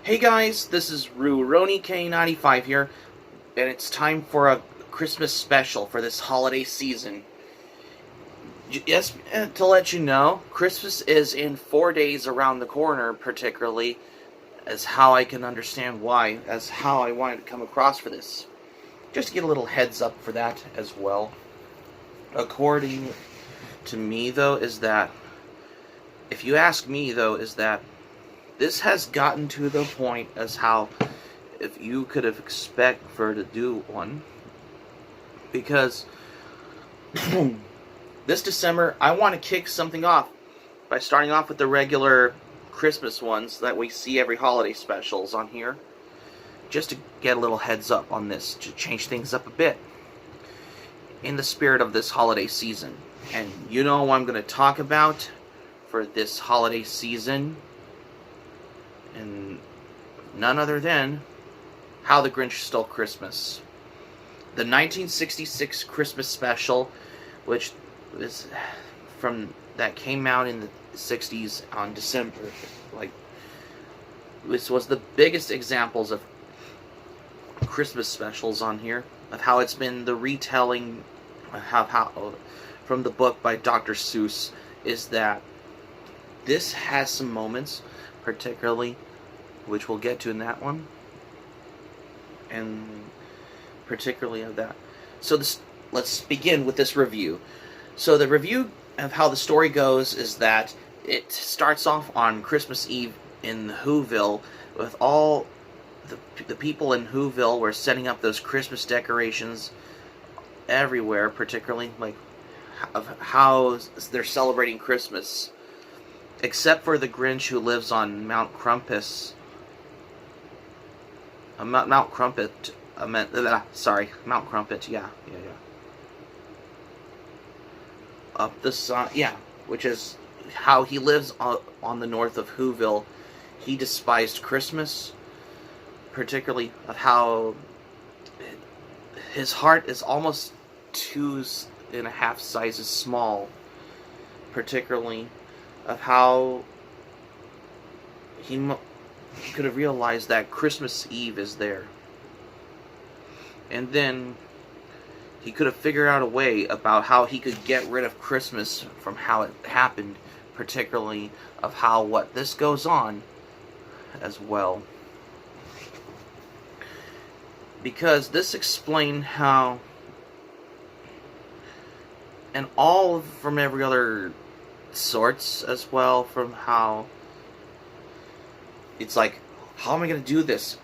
Hey guys, this is Rurouni K95 here, and it's time for a Christmas special for this holiday season. Yes, to let you know, Christmas is in 4 days around the corner, particularly, as how I can understand why, as how I wanted to come across for this. Just to get a little heads up for that as well. According to me, though, is that, if you ask me, though, is that this has gotten to the point as how if you could have expect for to do one, because this December I want to kick something off by starting off with the regular Christmas ones that we see every holiday specials on here, just to get a little heads up on this, to change things up a bit in the spirit of this holiday season. And you know what I'm going to talk about for this holiday season, and none other than How the Grinch Stole Christmas. The 1966 Christmas special, which is that came out in the 60s on December. This was the biggest examples of Christmas specials on here, of how it's been the retelling of how from the book by Dr. Seuss, is that this has some moments, particularly, which we'll get to in that one, and particularly of that. So let's begin with this review. So the review of how the story goes is that it starts off on Christmas Eve in Whoville, with all the people in Whoville were setting up those Christmas decorations everywhere, particularly like of how they're celebrating Christmas, except for the Grinch who lives on Mount Crumpus. Mount Crumpet. Mount Crumpet. Yeah. Up the side, yeah, which is how he lives on the north of Whoville. He despised Christmas, particularly of how his heart is almost 2.5 sizes small, particularly of how he could have realized that Christmas Eve is there. And then he could have figured out a way about how he could get rid of Christmas from how it happened, particularly of how what this goes on as well. Because this explained how, and all from every other sorts as well, from how it's like, how am I going to do this?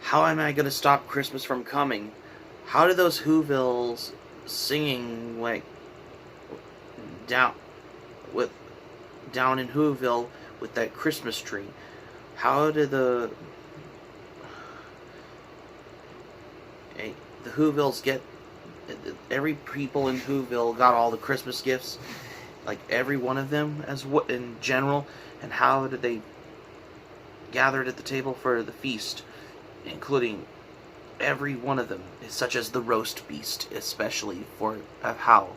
How am I going to stop Christmas from coming? How do those Whovilles singing like down in Whoville with that Christmas tree? How did the Whovilles get? Every people in Whoville got all the Christmas gifts, like every one of them as what in general, and how did they gathered at the table for the feast, including every one of them, such as the roast beast, especially for of how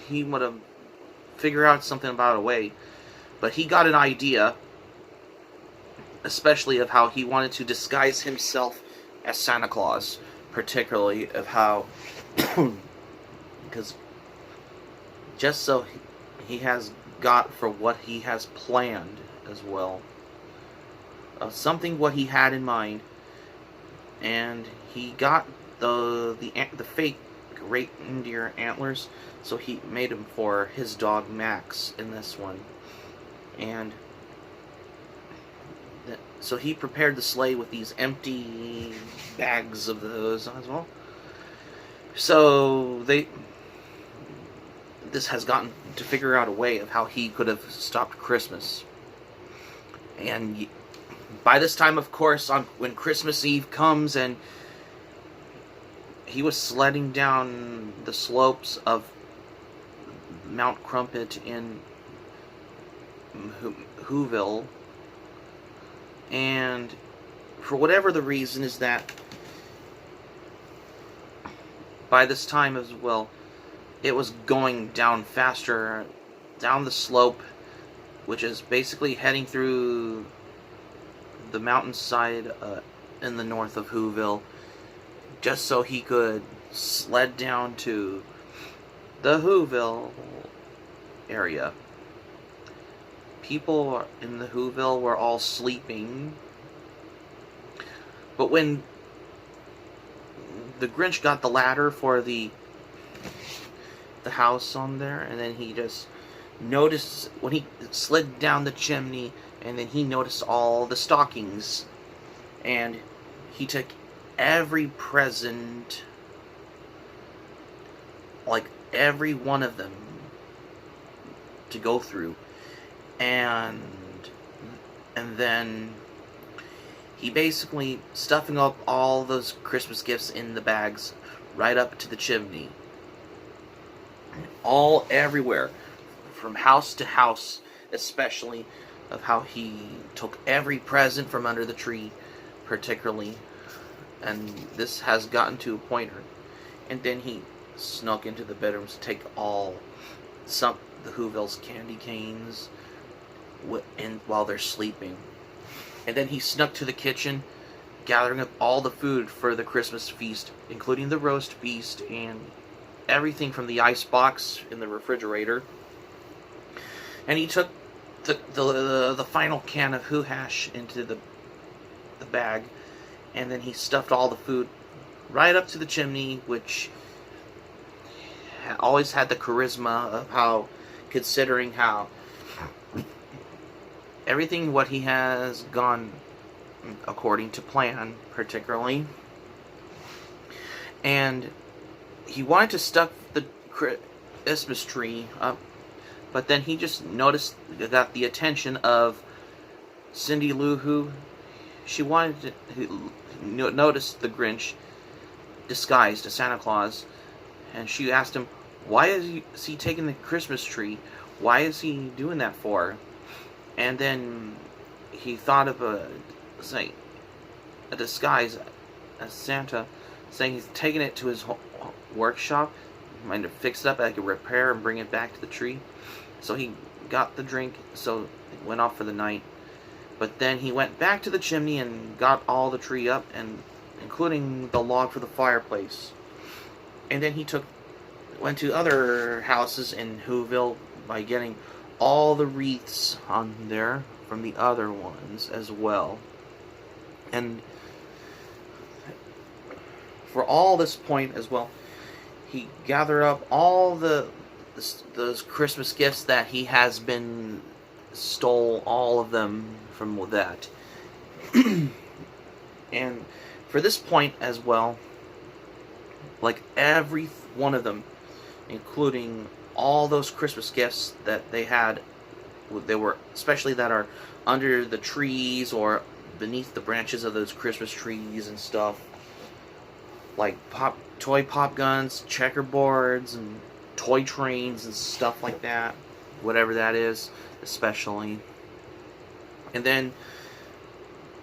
he would have figured out something about a way, but he got an idea, especially of how he wanted to disguise himself as Santa Claus, particularly of how because just so he has got for what he has planned as well, something what he had in mind, and he got the fake reindeer antlers, so he made them for his dog Max in this one, and so he prepared the sleigh with these empty bags of those as well. So this has gotten to figure out a way of how he could have stopped Christmas. And by this time, of course, when Christmas Eve comes, and he was sledding down the slopes of Mount Crumpet in Whoville, and for whatever the reason is that by this time as well, it was going down faster down the slope, which is basically heading through the mountainside in the north of Whoville, just so he could sled down to the Whoville area. People in the Whoville were all sleeping, but when the Grinch got the ladder for the house on there, and then he just noticed when he slid down the chimney, and then he noticed all the stockings, and he took every present, like every one of them, to go through, and then he basically stuffing up all those Christmas gifts in the bags right up to the chimney, all everywhere, from house to house, especially of how he took every present from under the tree, particularly, and this has gotten to a point, and then he snuck into the bedrooms to take the Whoville's candy canes while they're sleeping, and then he snuck to the kitchen, gathering up all the food for the Christmas feast, including the roast beast and everything from the ice box in the refrigerator. And he took the final can of Who Hash into the bag, and then he stuffed all the food right up to the chimney, which always had the charisma of how, considering how everything what he has gone according to plan, particularly, and he wanted to stuff the Christmas tree up, but then he just got the attention of Cindy Lou Who. She wanted to notice the Grinch disguised as Santa Claus, and she asked him, why is he taking the Christmas tree? Why is he doing that for? And then he thought of a disguise as Santa, saying he's taking it to his workshop, might to fix it up, I could repair and bring it back to the tree. So he got the drink, so it went off for the night. But then he went back to the chimney and got all the tree up, and including the log for the fireplace. And then he went to other houses in Whoville by getting all the wreaths on there from the other ones as well. And for all this point as well, he gathered up all those Christmas gifts that he has been stole all of them from that. And for this point as well, like every one of them, including all those Christmas gifts that they had, they were especially that are under the trees or beneath the branches of those Christmas trees and stuff, like toy pop guns, checkerboards, and toy trains and stuff like that, whatever that is, especially. And then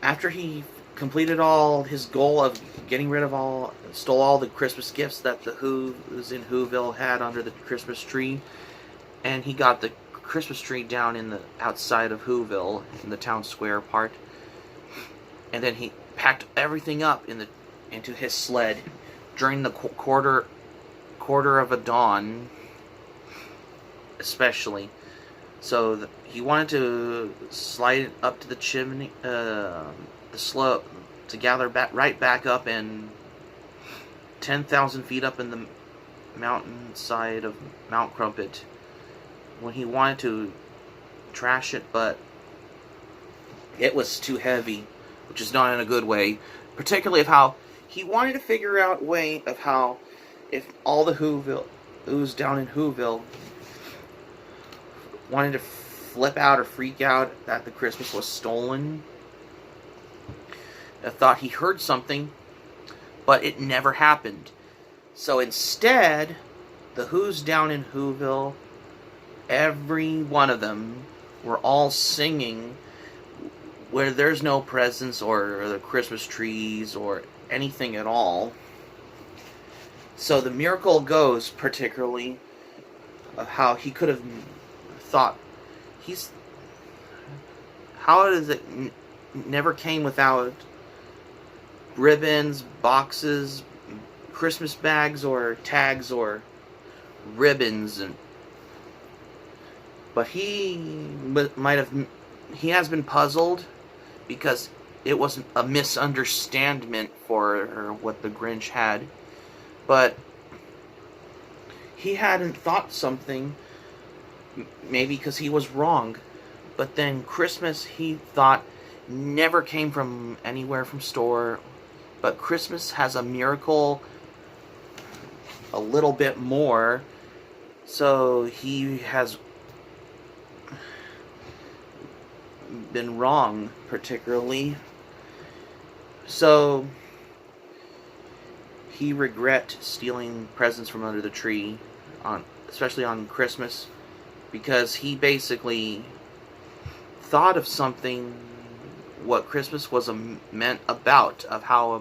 after he completed all his goal of getting rid of stole all the Christmas gifts that the Who's in Whoville had under the Christmas tree, and he got the Christmas tree down in the outside of Whoville, in the town square part, and then he packed everything up into his sled during the quarter of a dawn, especially. So he wanted to slide it up to the chimney, the slope, to gather right back up and 10,000 feet up in the mountainside of Mount Crumpet, when he wanted to trash it, but it was too heavy, which is not in a good way, particularly of how he wanted to figure out a way of how, if all the Who's down in Whoville wanted to flip out or freak out that the Christmas was stolen, I thought he heard something, but it never happened. So instead, the Who's down in Whoville, every one of them were all singing where there's no presents or the Christmas trees or anything at all. So the miracle goes, particularly, of how he could have thought, how is it never came without ribbons, boxes, Christmas bags, or tags, or ribbons, but he has been puzzled because it was a misunderstanding for what the Grinch had, but he hadn't thought something, maybe because he was wrong. But then Christmas, he thought, never came from anywhere from store, but Christmas has a miracle a little bit more, so he has been wrong, particularly. So he regret stealing presents from under the tree, especially on Christmas, because he basically thought of something, what Christmas was meant about, of how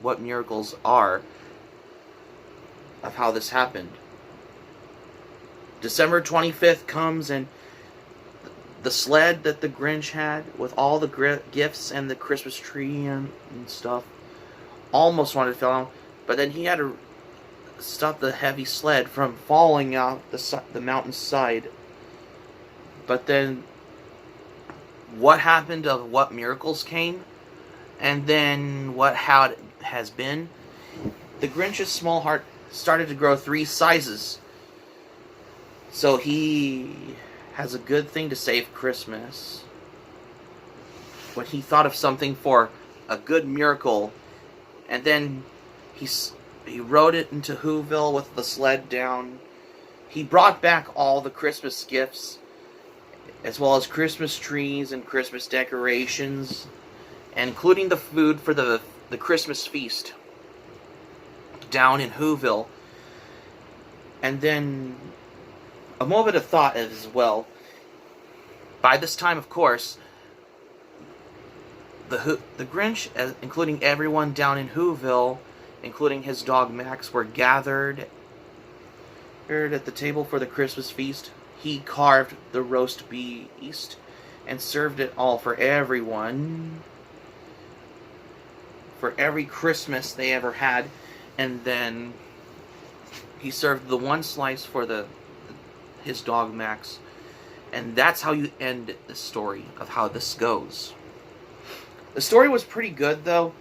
what miracles are, of how this happened. December 25th comes, and the sled that the Grinch had with all the gifts and the Christmas tree and stuff almost wanted to fall down, but then he had to stop the heavy sled from falling out the mountainside. But then what happened of what miracles came, and then how it has been, the Grinch's small heart started to grow 3 sizes. So he has a good thing to save Christmas. When he thought of something for a good miracle, and then he rode it into Whoville with the sled down. He brought back all the Christmas gifts, as well as Christmas trees and Christmas decorations, including the food for the Christmas feast down in Whoville. And then a moment of thought as well. By this time, of course, the Grinch, including everyone down in Whoville, including his dog Max, were gathered at the table for the Christmas feast. He carved the roast beast and served it all for everyone, for every Christmas they ever had. And then he served the one slice for his dog Max. And that's how you end the story of how this goes. The story was pretty good, though.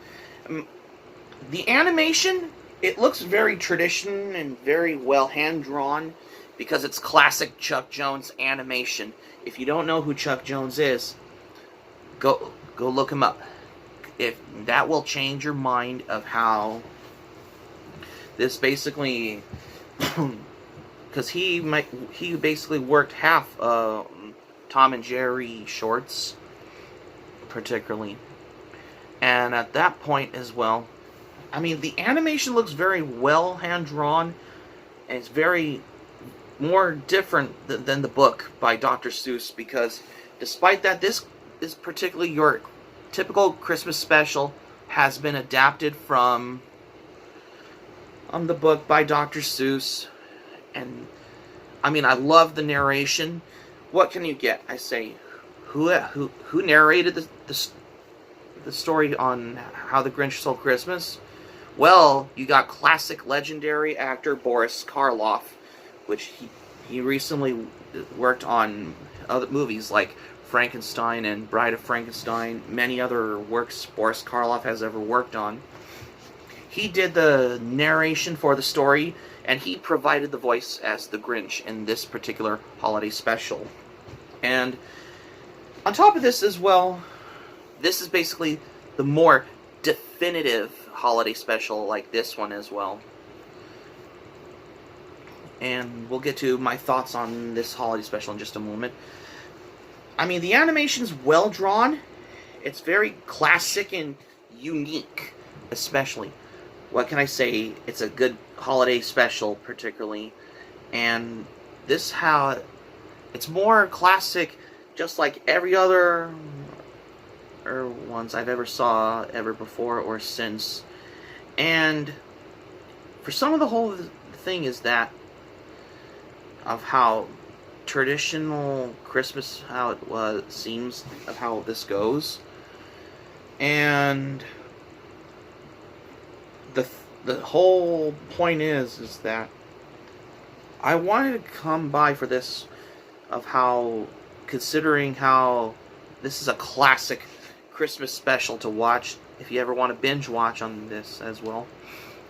The animation, it looks very traditional and very well hand-drawn, because it's classic Chuck Jones animation. If you don't know who Chuck Jones is, go look him up. That will change your mind of how this basically, because he basically worked half Tom and Jerry shorts, particularly, and at that point as well, I mean, the animation looks very well hand drawn, and it's very more different than the book by Dr. Seuss, because despite that, this is particularly your typical Christmas special has been adapted from the book by Dr. Seuss. And I mean, I love the narration. What can you get? I say, who narrated the story on how the Grinch Stole Christmas? Well, you got classic legendary actor Boris Karloff, which he recently worked on other movies like Frankenstein and Bride of Frankenstein, many other works Boris Karloff has ever worked on. He did the narration for the story, and he provided the voice as the Grinch in this particular holiday special. And on top of this as well, this is basically the more definitive holiday special like this one as well. And we'll get to my thoughts on this holiday special in just a moment. I mean, the animation's well drawn. It's very classic and unique, especially. What can I say? It's a good holiday special, particularly. And this how it's more classic, just like every other ones I've ever saw ever before or since. And for some of the whole thing is that of how traditional Christmas, how it seems of how this goes. And the whole point is that I wanted to come by for this, of how, considering how this is a classic Christmas special to watch if you ever want to binge watch on this as well.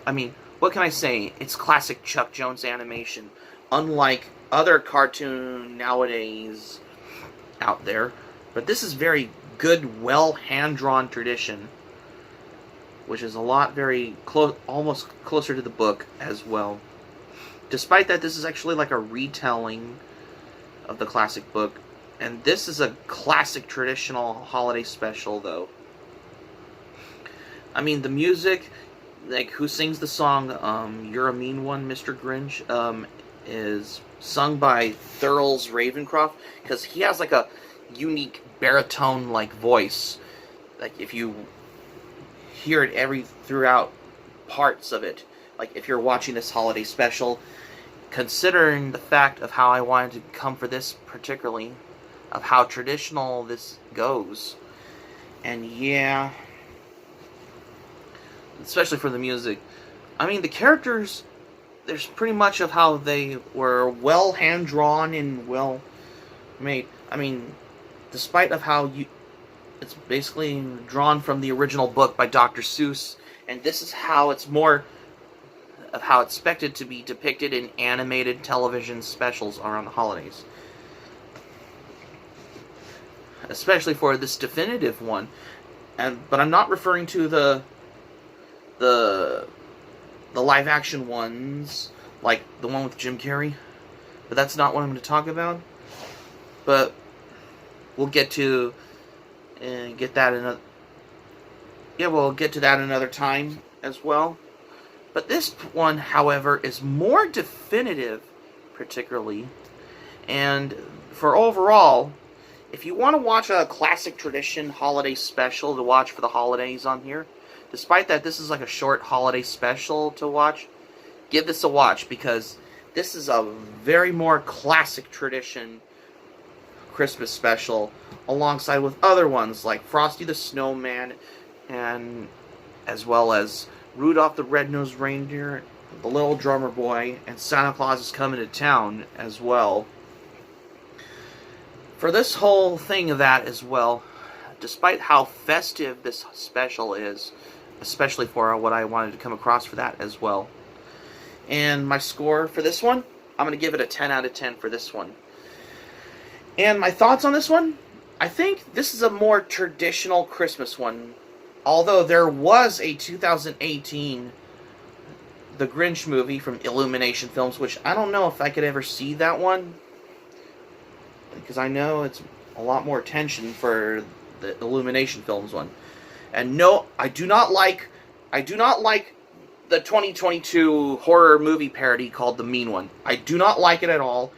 I mean, what can I say? It's classic Chuck Jones animation. Unlike other cartoon nowadays out there. But this is very good, well hand-drawn tradition, which is a lot very close, almost closer to the book as well. Despite that, this is actually like a retelling of the classic book. And this is a classic traditional holiday special, though. I mean, the music, like, who sings the song, You're a Mean One, Mr. Grinch, is sung by Thurls Ravencroft, because he has, like, a unique baritone-like voice. Like, if you hear it throughout parts of it, like, if you're watching this holiday special, considering the fact of how I wanted to come for this particularly, of how traditional this goes, and yeah, especially for the music. I mean, the characters, there's pretty much of how they were well hand-drawn and well made. I mean, despite of how it's basically drawn from the original book by Dr. Seuss, and this is how it's more of how it's expected to be depicted in animated television specials around the holidays. Especially for this definitive one. But I'm not referring to the live action ones, like the one with Jim Carrey. But that's not what I'm going to talk about. But we'll get to we'll get to that another time as well. But this one, however, is more definitive, particularly, and for overall, if you want to watch a classic tradition holiday special to watch for the holidays on here, despite that this is like a short holiday special to watch, give this a watch, because this is a very more classic tradition Christmas special, alongside with other ones like Frosty the Snowman, and as well as Rudolph the Red-Nosed Reindeer, The Little Drummer Boy, and Santa Claus is Coming to Town as well. For this whole thing of that as well, despite how festive this special is, especially for what I wanted to come across for that as well. And my score for this one, I'm going to give it a 10 out of 10 for this one. And my thoughts on this one, I think this is a more traditional Christmas one. Although there was a 2018 The Grinch movie from Illumination Films, which I don't know if I could ever see that one, because I know it's a lot more attention for the Illumination Films one. And no, I do not like the 2022 horror movie parody called The Mean One. I do not like it at all.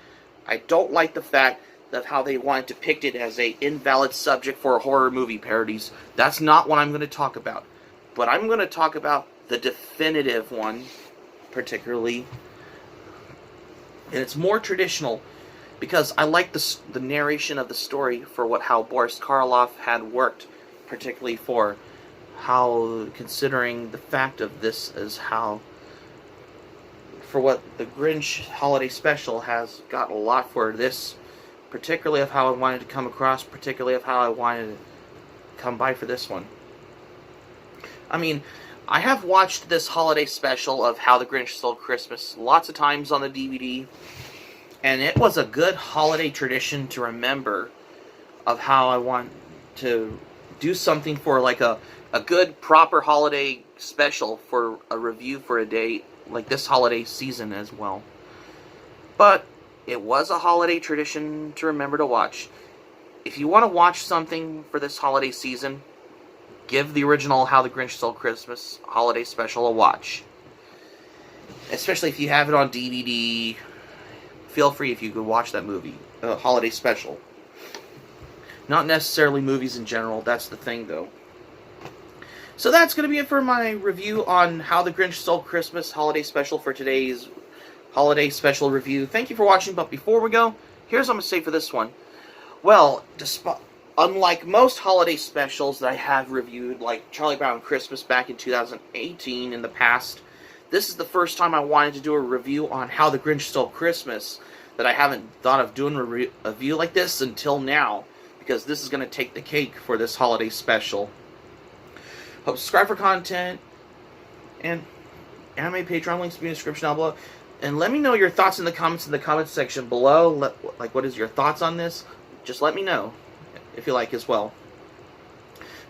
I don't like the fact of how they want to depict it as a invalid subject for horror movie parodies. That's not what I'm going to talk about. But I'm going to talk about the definitive one, particularly. And it's more traditional, because I like the narration of the story for how Boris Karloff had worked, particularly for how, considering the fact of this is how, for what the Grinch holiday special has got a lot for this, particularly of how I wanted to come across, particularly of how I wanted to come by for this one. I mean, I have watched this holiday special of How the Grinch Stole Christmas lots of times on the DVD, and it was a good holiday tradition to remember of how I want to do something for like a good proper holiday special for a review for a day like this holiday season as well. But it was a holiday tradition to remember to watch. If you want to watch something for this holiday season, give the original How the Grinch Stole Christmas holiday special a watch. Especially if you have it on DVD, feel free if you could watch that movie, holiday special. Not necessarily movies in general, that's the thing though. So that's going to be it for my review on How the Grinch Stole Christmas holiday special for today's holiday special review. Thank you for watching, but before we go, here's what I'm going to say for this one. Well, Unlike most holiday specials that I have reviewed, like Charlie Brown Christmas back in 2018 in the past, this is the first time I wanted to do a review on How the Grinch Stole Christmas, that I haven't thought of doing a review like this until now, because this is going to take the cake for this holiday special. Hope subscribe for content, and anime Patreon links will be in the description down below. And let me know your thoughts in the comments section below. Like, what is your thoughts on this? Just let me know, if you like as well.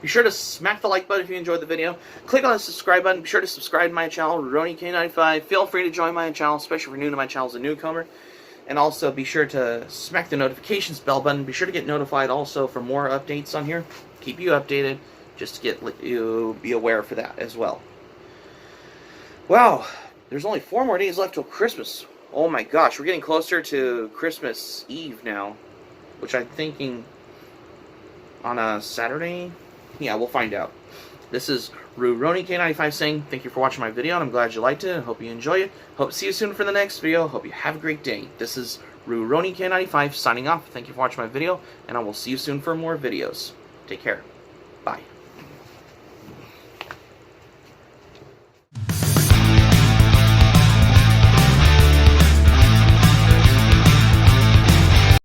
Be sure to smack the like button if you enjoyed the video. Click on the subscribe button. Be sure to subscribe to my channel, RoniK95. Feel free to join my channel, especially if you're new to my channel as a newcomer. And also be sure to smack the notifications bell button. Be sure to get notified also for more updates on here. Keep you updated, just to get you be aware for that as well. Wow, there's only 4 more days left till Christmas. Oh my gosh, we're getting closer to Christmas Eve now, which I'm thinking on a Saturday. Yeah, we'll find out. This is RoniK95 saying thank you for watching my video, and I'm glad you liked it. I hope you enjoy it. Hope to see you soon for the next video. Hope you have a great day. This is RoniK95 signing off. Thank you for watching my video, and I will see you soon for more videos. Take care. Bye.